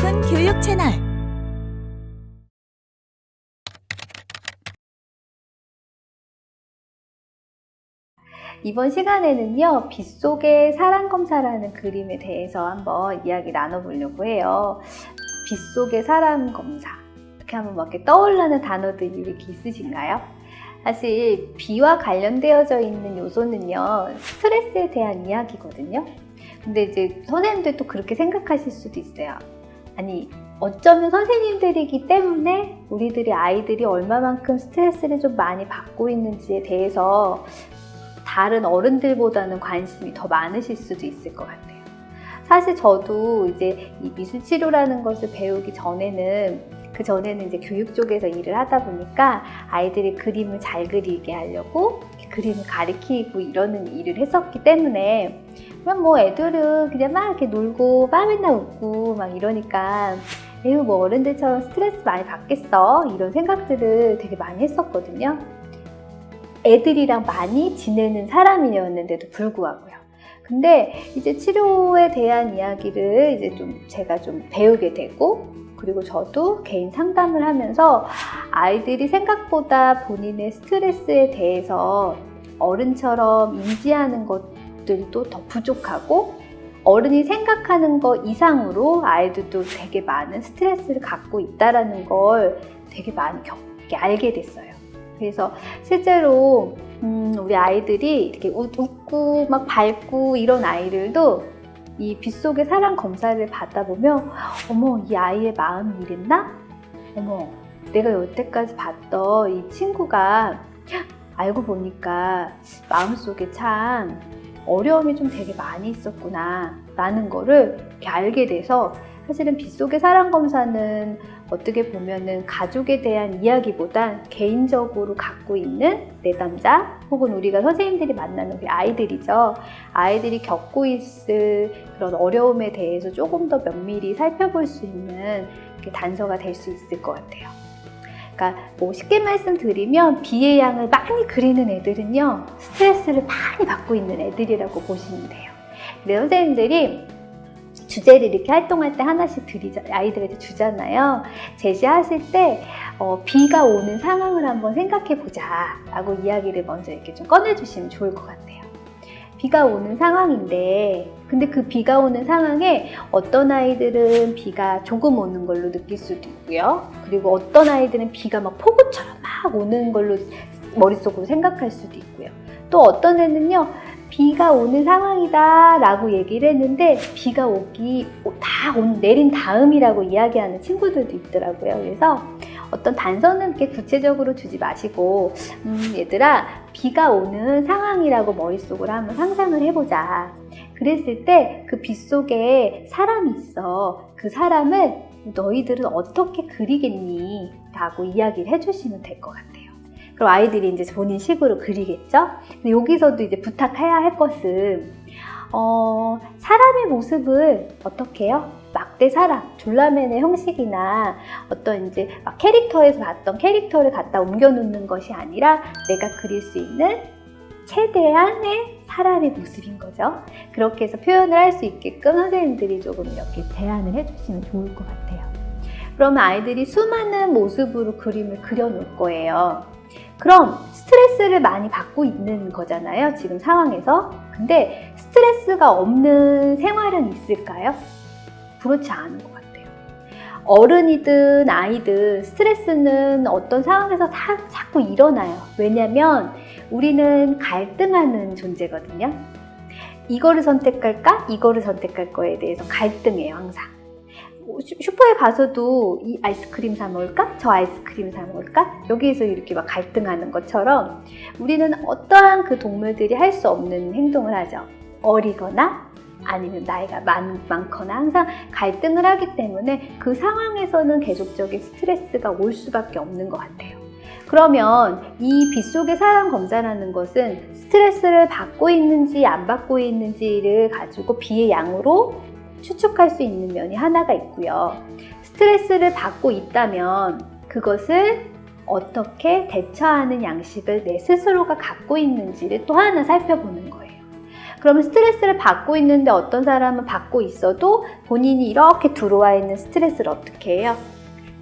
싶은 교육 채널. 이번 시간에는요, 빗속의 사람검사라는 그림에 대해서 한번 이야기 나눠보려고 해요. 빗속의 사람검사. 이렇게 한번 막 이렇게 떠올르는 단어들이 이렇게 있으신가요? 사실 비와 관련되어져 있는 요소는요, 스트레스에 대한 이야기거든요. 근데 이제 선생님들도 그렇게 생각하실 수도 있어요. 아니, 어쩌면 선생님들이기 때문에 우리들이 아이들이 얼마만큼 스트레스를 좀 많이 받고 있는지에 대해서 다른 어른들보다는 관심이 더 많으실 수도 있을 것 같아요. 사실 저도 이제 이 미술치료라는 것을 배우기 전에는 이제 교육 쪽에서 일을 하다 보니까 아이들이 그림을 잘 그리게 하려고 그림을 가리키고 이러는 일을 했었기 때문에 그냥 뭐 애들은 그냥 막 이렇게 놀고 맨날 웃고 막 이러니까 에휴 뭐 어른들처럼 스트레스 많이 받겠어 이런 생각들을 되게 많이 했었거든요. 애들이랑 많이 지내는 사람이었는데도 불구하고요. 근데 이제 치료에 대한 이야기를 이제 제가 좀 배우게 되고, 그리고 저도 개인 상담을 하면서 아이들이 생각보다 본인의 스트레스에 대해서 어른처럼 인지하는 것들도 더 부족하고, 어른이 생각하는 것 이상으로 아이들도 되게 많은 스트레스를 갖고 있다는 걸 되게 많이 알게 됐어요. 그래서 실제로 우리 아이들이 이렇게 웃고 막 밝고 이런 아이들도 이 빗속의 사람 검사를 받다 보면 어머 이 아이의 마음이 이랬나? 어머 내가 여태까지 봤던 이 친구가 알고 보니까 마음속에 참 어려움이 좀 되게 많이 있었구나 라는 거를 이렇게 알게 돼서, 사실은 빗속의 사람 검사는 어떻게 보면은 가족에 대한 이야기보단 개인적으로 갖고 있는 내담자 혹은 우리가 선생님들이 만나는 우리 아이들이죠. 아이들이 겪고 있을 그런 어려움에 대해서 조금 더 면밀히 살펴볼 수 있는 단서가 될 수 있을 것 같아요. 그러니까 뭐 쉽게 말씀드리면 비의 양을 많이 그리는 애들은요, 스트레스를 많이 받고 있는 애들이라고 보시면 돼요. 근데 선생님들이 주제를 이렇게 활동할 때 하나씩 아이들한테 주잖아요. 제시하실 때 비가 오는 상황을 한번 생각해 보자 라고 이야기를 먼저 이렇게 좀 꺼내주시면 좋을 것 같아요. 비가 오는 상황인데, 근데 그 비가 오는 상황에 어떤 아이들은 비가 조금 오는 걸로 느낄 수도 있고요. 그리고 어떤 아이들은 비가 막 폭우처럼 막 오는 걸로 머릿속으로 생각할 수도 있고요. 또 어떤 애는요, 비가 오는 상황이다 라고 얘기를 했는데 비가 내린 다음이라고 이야기하는 친구들도 있더라고요. 그래서 어떤 단서는 이렇게 구체적으로 주지 마시고 얘들아 비가 오는 상황이라고 머릿속으로 한번 상상을 해보자. 그랬을 때 그 빗속에 사람이 있어. 그 사람을 너희들은 어떻게 그리겠니? 라고 이야기를 해주시면 될 것 같아요. 그럼 아이들이 이제 본인 식으로 그리겠죠? 근데 여기서도 이제 부탁해야 할 것은 사람의 모습을 어떻게 해요? 막대 사람, 졸라맨의 형식이나 어떤 이제 막 캐릭터에서 봤던 캐릭터를 갖다 옮겨 놓는 것이 아니라 내가 그릴 수 있는 최대한의 사람의 모습인 거죠. 그렇게 해서 표현을 할 수 있게끔 선생님들이 조금 이렇게 제안을 해주시면 좋을 것 같아요. 그러면 아이들이 수많은 모습으로 그림을 그려놓을 거예요. 그럼 스트레스를 많이 받고 있는 거잖아요, 지금 상황에서. 근데 스트레스가 없는 생활은 있을까요? 그렇지 않은 것 같아요. 어른이든 아이든 스트레스는 어떤 상황에서 자꾸 일어나요. 왜냐면 우리는 갈등하는 존재거든요. 이거를 선택할까? 이거를 선택할 거에 대해서 갈등해요, 항상. 슈퍼에 가서도 이 아이스크림 사 먹을까? 저 아이스크림 사 먹을까? 여기에서 이렇게 막 갈등하는 것처럼 우리는 어떠한 그 동물들이 할 수 없는 행동을 하죠. 어리거나 아니면 나이가 많거나 항상 갈등을 하기 때문에 그 상황에서는 계속적인 스트레스가 올 수밖에 없는 것 같아요. 그러면 이 빗속의 사람 검사라는 것은 스트레스를 받고 있는지 안 받고 있는지를 가지고 비의 양으로 추측할 수 있는 면이 하나가 있고요. 스트레스를 받고 있다면 그것을 어떻게 대처하는 양식을 내 스스로가 갖고 있는지를 또 하나 살펴보는 거예요. 그러면 스트레스를 받고 있는데 어떤 사람은 받고 있어도 본인이 이렇게 들어와 있는 스트레스를 어떻게 해요?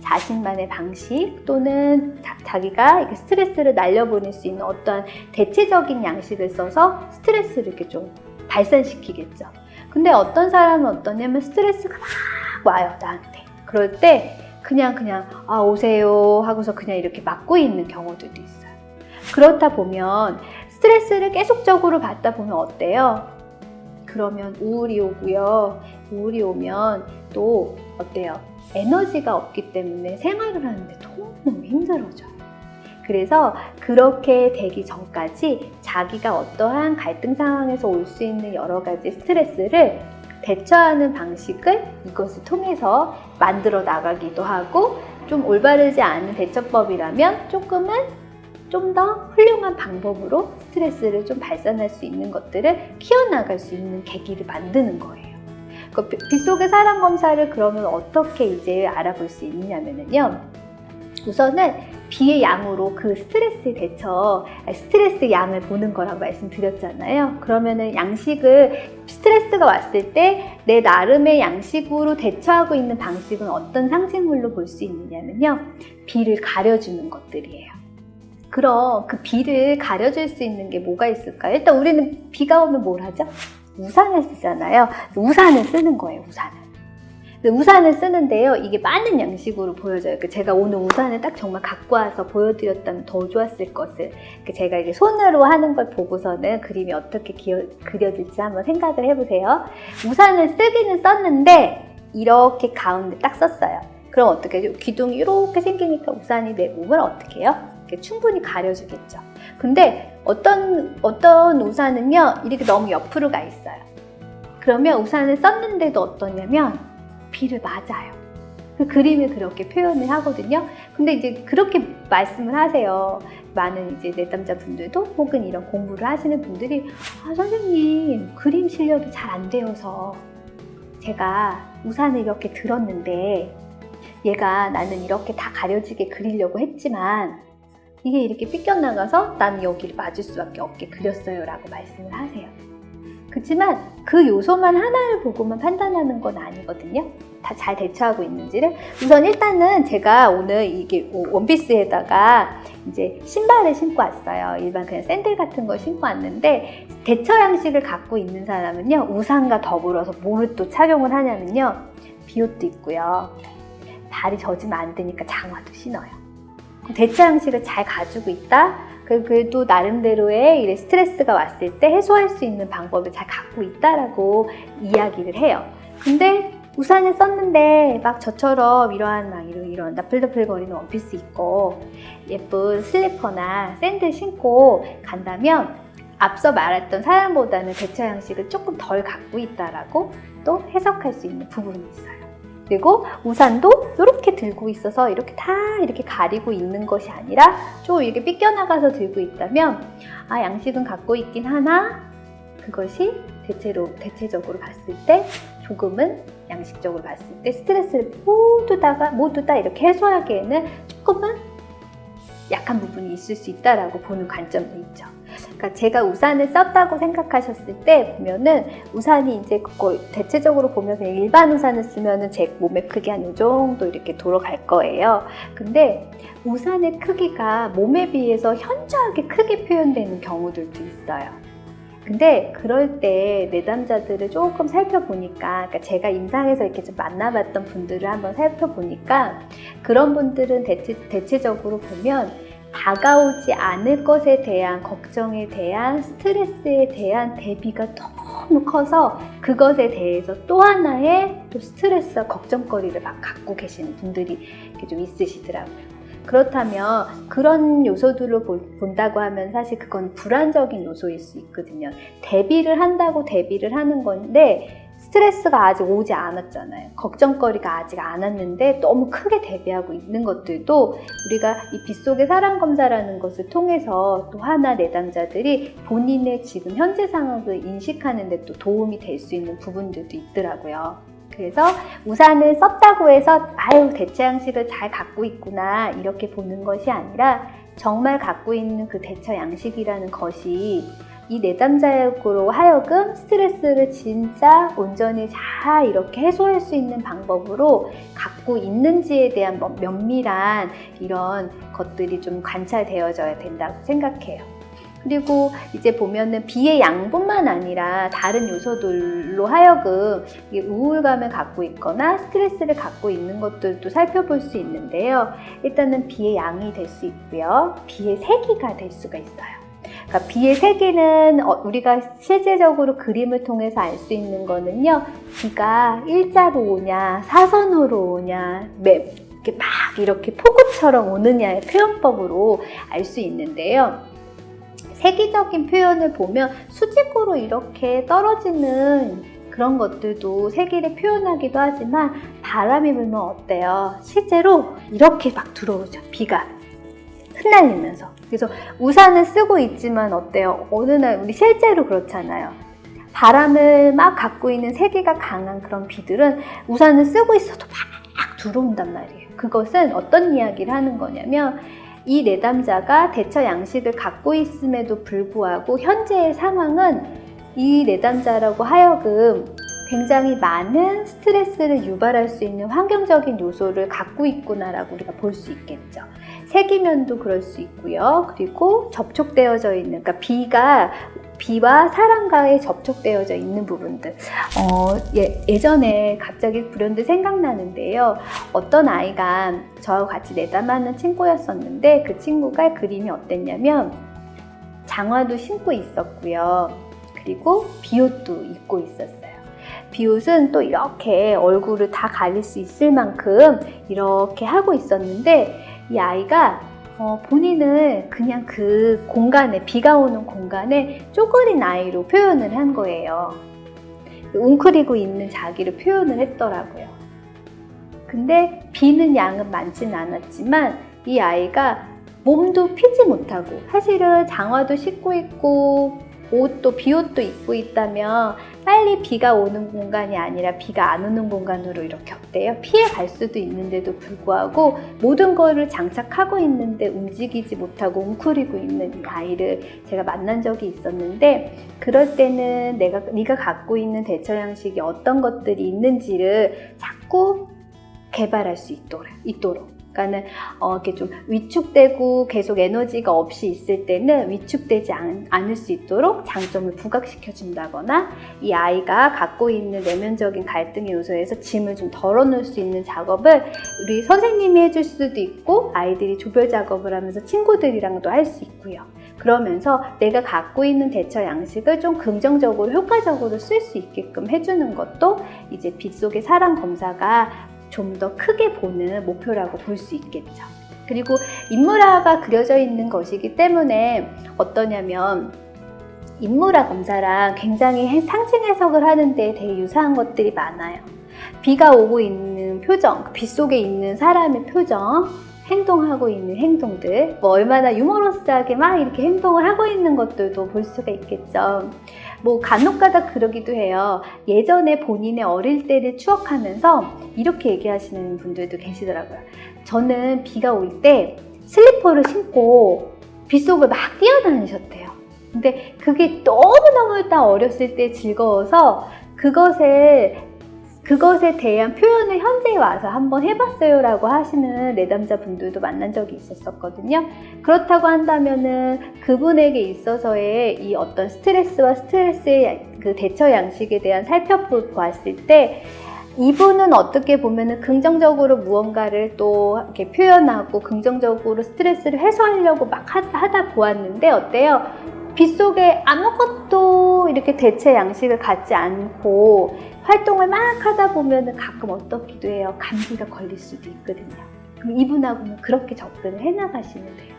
자신만의 방식 또는 자기가 스트레스를 날려보낼 수 있는 어떠한 대체적인 양식을 써서 스트레스를 이렇게 좀 발산시키겠죠. 근데 어떤 사람은 어떠냐면 스트레스가 막 와요, 나한테. 그럴 때 그냥 오세요 하고서 그냥 이렇게 막고 있는 경우들도 있어요. 그렇다 보면 스트레스를 계속적으로 받다 보면 어때요? 그러면 우울이 오고요. 우울이 오면 또 어때요? 에너지가 없기 때문에 생활을 하는데 너무 힘들어져요. 그래서 그렇게 되기 전까지 자기가 어떠한 갈등 상황에서 올 수 있는 여러 가지 스트레스를 대처하는 방식을 이것을 통해서 만들어 나가기도 하고, 좀 올바르지 않은 대처법이라면 조금은 좀 더 훌륭한 방법으로 스트레스를 좀 발산할 수 있는 것들을 키워나갈 수 있는 계기를 만드는 거예요. 그 빗속의 사랑 검사를 그러면 어떻게 이제 알아볼 수 있느냐면요. 우선은 비의 양으로 그 스트레스 양을 보는 거라고 말씀드렸잖아요. 그러면은 양식을, 스트레스가 왔을 때 내 나름의 양식으로 대처하고 있는 방식은 어떤 상징물로 볼 수 있느냐면요. 비를 가려주는 것들이에요. 그럼 그 비를 가려줄 수 있는 게 뭐가 있을까요? 일단 우리는 비가 오면 뭘 하죠? 우산을 쓰잖아요. 우산을 쓰는 거예요, 우산을. 우산을 쓰는데요, 이게 많은 양식으로 보여져요. 제가 오늘 우산을 딱 정말 갖고 와서 보여드렸다면 더 좋았을 것을. 제가 이게 손으로 하는 걸 보고서는 그림이 어떻게 그려질지 한번 생각을 해보세요. 우산을 쓰기는 썼는데 이렇게 가운데 딱 썼어요. 그럼 어떻게 해요? 기둥이 이렇게 생기니까 우산이 내 몸을 어떻게 해요? 충분히 가려주겠죠. 근데 어떤 우산은요, 이렇게 너무 옆으로 가 있어요. 그러면 우산을 썼는데도 어떠냐면 비를 맞아요. 그 그림을 그렇게 표현을 하거든요. 근데 이제 그렇게 말씀을 하세요. 많은 이제 내담자분들도 혹은 이런 공부를 하시는 분들이, 선생님, 그림 실력이 잘 안 되어서 제가 우산을 이렇게 들었는데 나는 이렇게 다 가려지게 그리려고 했지만 이게 이렇게 삐껴나가서 나는 여기를 맞을 수밖에 없게 그렸어요 라고 말씀을 하세요. 그렇지만 그 요소만 하나를 보고만 판단하는 건 아니거든요. 다 잘 대처하고 있는지를. 우선 일단은 제가 오늘 이게 원피스에다가 이제 신발을 신고 왔어요. 일반 그냥 샌들 같은 걸 신고 왔는데, 대처 양식을 갖고 있는 사람은요, 우산과 더불어서 뭐를 또 착용을 하냐면요, 비옷도 입고요, 발이 젖으면 안 되니까 장화도 신어요. 대처 양식을 잘 가지고 있다? 그래도 나름대로의 스트레스가 왔을 때 해소할 수 있는 방법을 잘 갖고 있다라고 이야기를 해요. 근데 우산을 썼는데 막 저처럼 이런 나풀나풀거리는 원피스 입고 예쁜 슬리퍼나 샌들 신고 간다면 앞서 말했던 사람보다는 대처 양식을 조금 덜 갖고 있다라고 또 해석할 수 있는 부분이 있어요. 그리고 우산도 이렇게 들고 있어서 이렇게 다 이렇게 가리고 있는 것이 아니라 좀 이렇게 삐껴나가서 들고 있다면, 양식은 갖고 있긴 하나 그것이 대체적으로 봤을 때 조금은 양식적으로 봤을 때 스트레스를 모두 다 이렇게 해소하기에는 조금은 약한 부분이 있을 수 있다라고 보는 관점도 있죠. 그러니까 제가 우산을 썼다고 생각하셨을 때 보면은 우산이 이제 그거 대체적으로 보면 그냥 일반 우산을 쓰면은 제 몸의 크기 한 이 정도 이렇게 돌아갈 거예요. 근데 우산의 크기가 몸에 비해서 현저하게 크게 표현되는 경우들도 있어요. 근데 그럴 때 내담자들을 조금 살펴보니까, 그러니까 제가 임상에서 이렇게 좀 만나봤던 분들을 한번 살펴보니까, 그런 분들은 대체적으로 보면 다가오지 않을 것에 대한 걱정에 대한 스트레스에 대한 대비가 너무 커서 그것에 대해서 또 하나의 또 스트레스와 걱정거리를 막 갖고 계시는 분들이 이렇게 좀 있으시더라고요. 그렇다면 그런 요소들을 본다고 하면 사실 그건 불안적인 요소일 수 있거든요. 대비를 하는 건데 스트레스가 아직 오지 않았잖아요. 걱정거리가 아직 안 왔는데 너무 크게 대비하고 있는 것들도 우리가 이 빗속의 사랑 검사라는 것을 통해서 또 하나 내담자들이 본인의 지금 현재 상황을 인식하는 데 또 도움이 될 수 있는 부분들도 있더라고요. 그래서 우산을 썼다고 해서 대처 양식을 잘 갖고 있구나 이렇게 보는 것이 아니라, 정말 갖고 있는 그 대처 양식이라는 것이 이 내담자로 하여금 스트레스를 진짜 온전히 잘 이렇게 해소할 수 있는 방법으로 갖고 있는지에 대한 면밀한 이런 것들이 좀 관찰되어져야 된다고 생각해요. 그리고 이제 보면은 비의 양뿐만 아니라 다른 요소들로 하여금 우울감을 갖고 있거나 스트레스를 갖고 있는 것들도 살펴볼 수 있는데요. 일단은 비의 양이 될 수 있고요. 비의 세기가 될 수가 있어요. 그러니까 비의 세기는 우리가 실제적으로 그림을 통해서 알 수 있는 거는요. 비가 일자로 오냐, 사선으로 오냐, 이렇게 폭우처럼 오느냐의 표현법으로 알 수 있는데요. 세기적인 표현을 보면 수직으로 이렇게 떨어지는 그런 것들도 세기를 표현하기도 하지만 바람이 불면 어때요? 실제로 이렇게 막 들어오죠. 비가 흩날리면서. 그래서 우산을 쓰고 있지만 어때요? 어느 날 우리 실제로 그렇잖아요. 바람을 막 갖고 있는 세기가 강한 그런 비들은 우산을 쓰고 있어도 막 들어온단 말이에요. 그것은 어떤 이야기를 하는 거냐면 이 내담자가 대처 양식을 갖고 있음에도 불구하고 현재의 상황은 이 내담자라고 하여금 굉장히 많은 스트레스를 유발할 수 있는 환경적인 요소를 갖고 있구나라고 우리가 볼 수 있겠죠. 세기면도 그럴 수 있고요. 그리고 접촉되어져 있는, 그러니까 비와 사람과의 접촉되어져 있는 부분들. 예전에 갑자기 불현듯 생각나는데요. 어떤 아이가 저하고 같이 내담하는 친구였었는데 그 친구가 그림이 어땠냐면 장화도 신고 있었고요. 그리고 비옷도 입고 있었어요. 비옷은 또 이렇게 얼굴을 다 가릴 수 있을 만큼 이렇게 하고 있었는데 이 아이가 본인을 그냥 그 공간에, 비가 오는 공간에 쪼그린 아이로 표현을 한 거예요. 웅크리고 있는 자기를 표현을 했더라고요. 근데 비는 양은 많진 않았지만 이 아이가 몸도 피지 못하고 사실은 장화도 신고 있고 옷도 비옷도 입고 있다면 빨리 비가 오는 공간이 아니라 비가 안 오는 공간으로 이렇게 어때요? 피해 갈 수도 있는데도 불구하고 모든 거를 장착하고 있는데 움직이지 못하고 웅크리고 있는 이 아이를 제가 만난 적이 있었는데 그럴 때는 네가 갖고 있는 대처 양식이 어떤 것들이 있는지를 자꾸 개발할 수 있도록 그러니까는 이렇게 좀 위축되고 계속 에너지가 없이 있을 때는 위축되지 않을 수 있도록 장점을 부각시켜 준다거나 이 아이가 갖고 있는 내면적인 갈등의 요소에서 짐을 좀 덜어놓을 수 있는 작업을 우리 선생님이 해줄 수도 있고 아이들이 조별 작업을 하면서 친구들이랑도 할 수 있고요. 그러면서 내가 갖고 있는 대처 양식을 좀 긍정적으로 효과적으로 쓸 수 있게끔 해주는 것도 이제 빛 속의 사랑 검사가 좀 더 크게 보는 목표라고 볼 수 있겠죠. 그리고 인물화가 그려져 있는 것이기 때문에 어떠냐면 인물화 검사랑 굉장히 상징 해석을 하는데 되게 유사한 것들이 많아요. 비가 오고 있는 표정, 빛 속에 있는 사람의 표정, 행동하고 있는 행동들, 얼마나 유머러스하게 막 이렇게 행동을 하고 있는 것들도 볼 수가 있겠죠. 간혹가다 그러기도 해요. 예전에 본인의 어릴 때를 추억하면서 이렇게 얘기하시는 분들도 계시더라고요. 저는 비가 올 때 슬리퍼를 신고 빗속을 막 뛰어다니셨대요. 근데 그게 너무너무 딱 어렸을 때 즐거워서 그것에 대한 표현을 현재에 와서 한번 해봤어요 라고 하시는 내담자 분들도 만난 적이 있었거든요. 그렇다고 한다면은 그분에게 있어서의 이 어떤 스트레스와 스트레스의 그 대처 양식에 대한 살펴보았을 때 이분은 어떻게 보면은 긍정적으로 무언가를 또 이렇게 표현하고 긍정적으로 스트레스를 해소하려고 막 하다 보았는데 어때요? 빗속에 아무것도 이렇게 대체 양식을 갖지 않고 활동을 막 하다 보면 가끔 어떻기도 해요. 감기가 걸릴 수도 있거든요. 그럼 이분하고는 그렇게 접근을 해나가시면 돼요.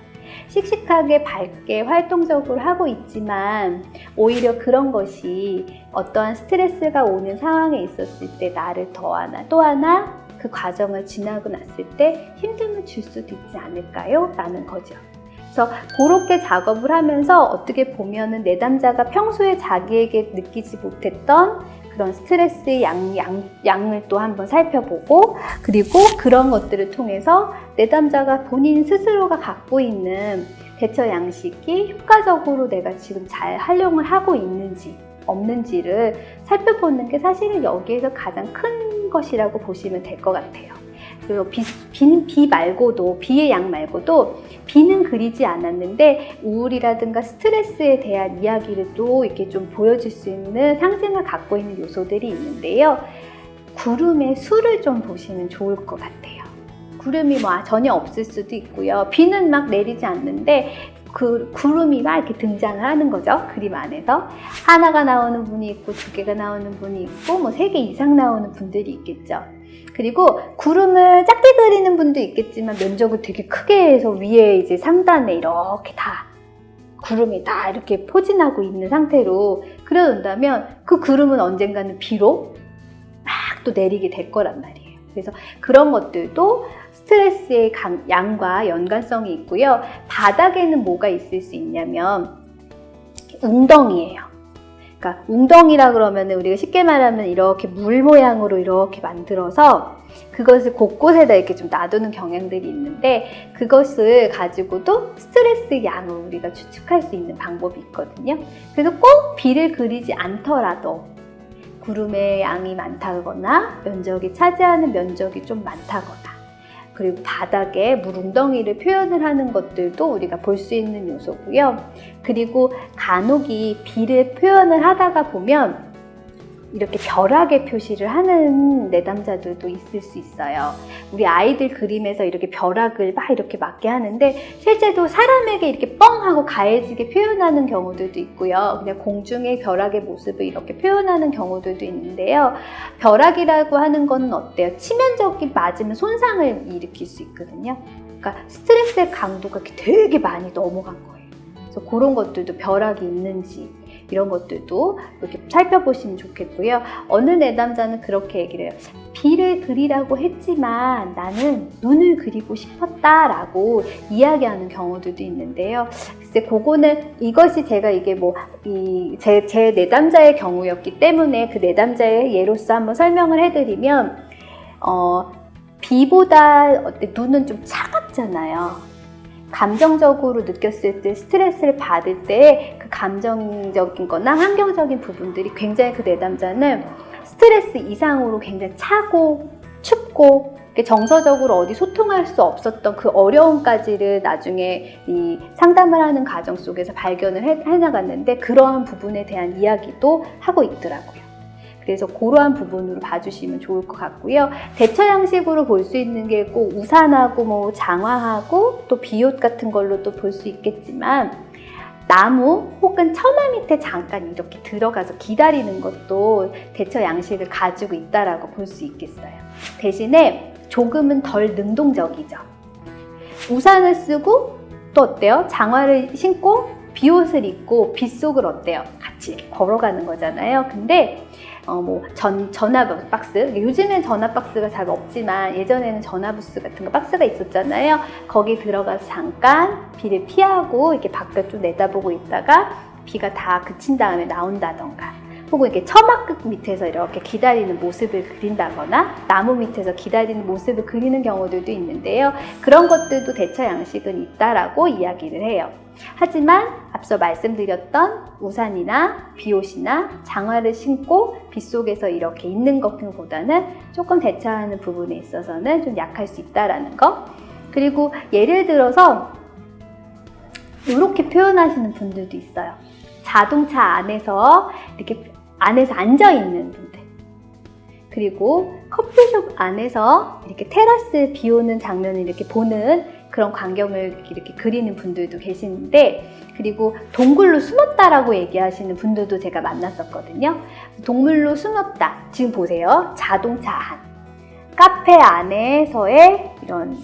씩씩하게 밝게 활동적으로 하고 있지만 오히려 그런 것이 어떠한 스트레스가 오는 상황에 있었을 때 나를 또 하나 그 과정을 지나고 났을 때 힘듦을 줄 수도 있지 않을까요? 라는 거죠. 그래서 그렇게 작업을 하면서 어떻게 보면은 내담자가 평소에 자기에게 느끼지 못했던 그런 스트레스의 양을 또 한번 살펴보고, 그리고 그런 것들을 통해서 내담자가 본인 스스로가 갖고 있는 대처 양식이 효과적으로 내가 지금 잘 활용을 하고 있는지 없는지를 살펴보는 게 사실은 여기에서 가장 큰 것이라고 보시면 될 것 같아요. 그리고 비 말고도, 비의 양 말고도, 비는 그리지 않았는데 우울이라든가 스트레스에 대한 이야기를 또 이렇게 좀 보여줄 수 있는 상징을 갖고 있는 요소들이 있는데요. 구름의 수를 좀 보시면 좋을 것 같아요. 구름이 전혀 없을 수도 있고요. 비는 막 내리지 않는데 그 구름이 막 이렇게 등장을 하는 거죠. 그림 안에서 하나가 나오는 분이 있고, 두 개가 나오는 분이 있고, 세 개 이상 나오는 분들이 있겠죠. 그리고 구름을 작게 그리는 분도 있겠지만 면적을 되게 크게 해서 위에 이제 상단에 이렇게 다 구름이 다 이렇게 포진하고 있는 상태로 그려놓는다면 그 구름은 언젠가는 비로 막 또 내리게 될 거란 말이에요. 그래서 그런 것들도 스트레스의 양과 연관성이 있고요. 바닥에는 뭐가 있을 수 있냐면 웅덩이예요. 그러니까 웅덩이라 그러면 우리가 쉽게 말하면 이렇게 물 모양으로 이렇게 만들어서 그것을 곳곳에다 이렇게 좀 놔두는 경향들이 있는데, 그것을 가지고도 스트레스 양을 우리가 추측할 수 있는 방법이 있거든요. 그래서 꼭 비를 그리지 않더라도 구름의 양이 많다거나 면적이 차지하는 면적이 좀 많다거나, 그리고 바닥에 물웅덩이를 표현을 하는 것들도 우리가 볼 수 있는 요소고요. 그리고 간혹이 비를 표현을 하다가 보면 이렇게 벼락의 표시를 하는 내담자들도 있을 수 있어요. 우리 아이들 그림에서 이렇게 벼락을 막 이렇게 맞게 하는데 실제로 사람에게 이렇게 뻥 하고 가해지게 표현하는 경우들도 있고요. 그냥 공중의 벼락의 모습을 이렇게 표현하는 경우들도 있는데요. 벼락이라고 하는 거는 어때요? 치명적인 맞으면 손상을 일으킬 수 있거든요. 그러니까 스트레스의 강도가 되게 많이 넘어간 거예요. 그래서 그런 것들도 벼락이 있는지 이런 것들도 이렇게 살펴보시면 좋겠고요. 어느 내담자는 그렇게 얘기를 해요. 비를 그리라고 했지만 나는 눈을 그리고 싶었다라고 이야기하는 경우들도 있는데요. 글쎄, 그거는 이것이 제가 이게 제 내담자의 경우였기 때문에 그 내담자의 예로서 한번 설명을 해드리면, 비보다 눈은 좀 차갑잖아요. 감정적으로 느꼈을 때, 스트레스를 받을 때 그 감정적인 거나 환경적인 부분들이 굉장히 그 내담자는 스트레스 이상으로 굉장히 차고 춥고 정서적으로 어디 소통할 수 없었던 그 어려움까지를 나중에 이 상담을 하는 과정 속에서 발견을 해나갔는데, 그러한 부분에 대한 이야기도 하고 있더라고요. 그래서 그러한 부분으로 봐주시면 좋을 것 같고요. 대처 양식으로 볼 수 있는 게 꼭 우산하고 장화하고 또 비옷 같은 걸로 또 볼 수 있겠지만, 나무 혹은 처마 밑에 잠깐 이렇게 들어가서 기다리는 것도 대처 양식을 가지고 있다라고 볼 수 있겠어요. 대신에 조금은 덜 능동적이죠. 우산을 쓰고 또 어때요? 장화를 신고 비옷을 입고 빗속을 어때요? 같이 걸어가는 거잖아요. 근데 전화 박스, 요즘엔 전화 박스가 잘 없지만 예전에는 전화 부스 같은 거 박스가 있었잖아요. 거기 들어가서 잠깐 비를 피하고 이렇게 바깥 좀 내다보고 있다가 비가 다 그친 다음에 나온다던가, 혹은 이렇게 처마 끝 밑에서 이렇게 기다리는 모습을 그린다거나 나무 밑에서 기다리는 모습을 그리는 경우들도 있는데요. 그런 것들도 대처 양식은 있다라고 이야기를 해요. 하지만 앞서 말씀드렸던 우산이나 비옷이나 장화를 신고 빗속에서 이렇게 있는 것보다는 조금 대처하는 부분에 있어서는 좀 약할 수 있다라는 거. 그리고 예를 들어서 이렇게 표현하시는 분들도 있어요. 자동차 안에서 이렇게 안에서 앉아있는 분들, 그리고 커피숍 안에서 이렇게 테라스 비 오는 장면을 이렇게 보는 그런 광경을 이렇게 그리는 분들도 계시는데, 그리고 동굴로 숨었다라고 얘기하시는 분들도 제가 만났었거든요. 동물로 숨었다. 지금 보세요. 자동차 안, 카페 안에서의 이런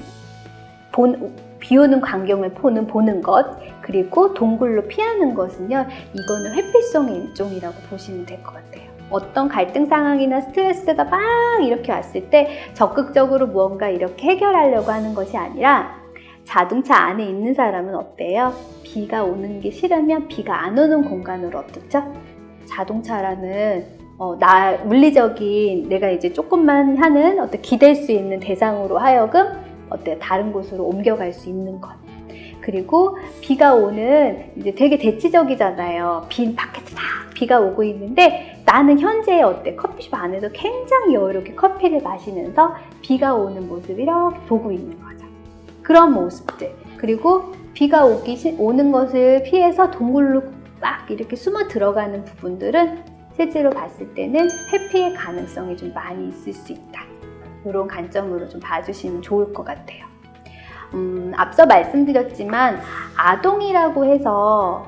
비 오는 광경을 보는 것, 그리고 동굴로 피하는 것은요, 이거는 회피성의 일종이라고 보시면 될 것 같아요. 어떤 갈등 상황이나 스트레스가 막 이렇게 왔을 때 적극적으로 무언가 이렇게 해결하려고 하는 것이 아니라 자동차 안에 있는 사람은 어때요? 비가 오는 게 싫으면 비가 안 오는 공간으로 어떻죠? 자동차라는 물리적인 내가 이제 조금만 하는 어떤 기댈 수 있는 대상으로 하여금 다른 곳으로 옮겨갈 수 있는 것. 그리고 비가 오는 이제 되게 대치적이잖아요. 밖에서 다 비가 오고 있는데 나는 현재 커피숍 안에서 굉장히 여유롭게 커피를 마시면서 비가 오는 모습을 이렇게 보고 있는 거죠. 그런 모습들. 그리고 비가 오는 것을 피해서 동굴로 막 이렇게 숨어 들어가는 부분들은 실제로 봤을 때는 회피의 가능성이 좀 많이 있을 수 있다. 이런 관점으로 좀 봐주시면 좋을 것 같아요. 앞서 말씀드렸지만 아동이라고 해서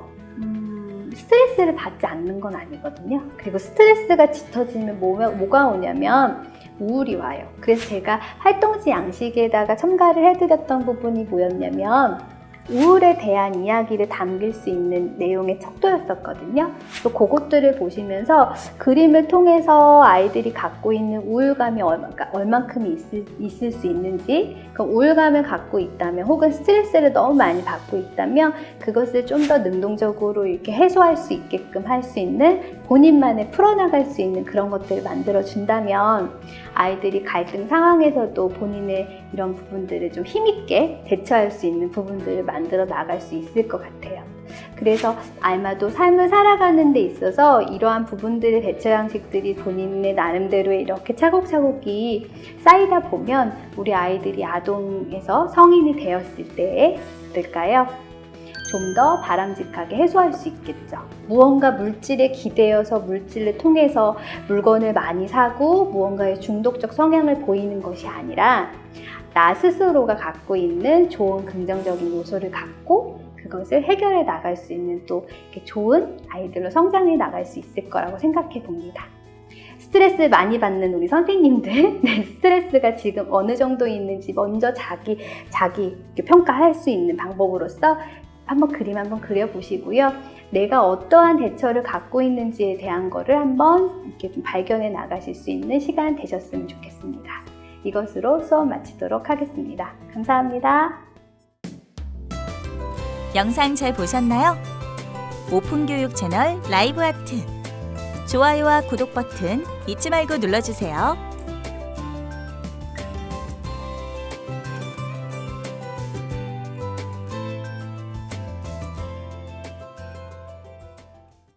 스트레스를 받지 않는 건 아니거든요. 그리고 스트레스가 짙어지면 뭐가 오냐면 우울이 와요. 그래서 제가 활동지 양식에다가 첨가를 해드렸던 부분이 뭐였냐면 우울에 대한 이야기를 담길 수 있는 내용의 척도였었거든요. 또 그것들을 보시면서 그림을 통해서 아이들이 갖고 있는 우울감이 얼만큼 있을 수 있는지, 그 우울감을 갖고 있다면 혹은 스트레스를 너무 많이 받고 있다면 그것을 좀 더 능동적으로 이렇게 해소할 수 있게끔 할 수 있는 본인만의 풀어나갈 수 있는 그런 것들을 만들어 준다면 아이들이 갈등 상황에서도 본인의 이런 부분들을 좀 힘있게 대처할 수 있는 부분들을 만들어 나갈 수 있을 것 같아요. 그래서 아마도 삶을 살아가는 데 있어서 이러한 부분들의 대처 양식들이 본인의 나름대로의 이렇게 차곡차곡이 쌓이다 보면 우리 아이들이 아동에서 성인이 되었을 때 어떨까요? 좀 더 바람직하게 해소할 수 있겠죠. 무언가 물질에 기대어서 물질을 통해서 물건을 많이 사고 무언가의 중독적 성향을 보이는 것이 아니라 나 스스로가 갖고 있는 좋은 긍정적인 요소를 갖고 그것을 해결해 나갈 수 있는 또 이렇게 좋은 아이들로 성장해 나갈 수 있을 거라고 생각해 봅니다. 스트레스 많이 받는 우리 선생님들, 스트레스가 지금 어느 정도 있는지 먼저 자기 평가할 수 있는 방법으로서 한번 그림 한번 그려보시고요. 내가 어떠한 대처를 갖고 있는지에 대한 거를 한번 이렇게 좀 발견해 나가실 수 있는 시간 되셨으면 좋겠습니다. 이것으로 수업 마치도록 하겠습니다. 감사합니다. 영상 잘 보셨나요? 오픈교육 채널 라이브 아트. 좋아요와 구독 버튼 잊지 말고 눌러주세요.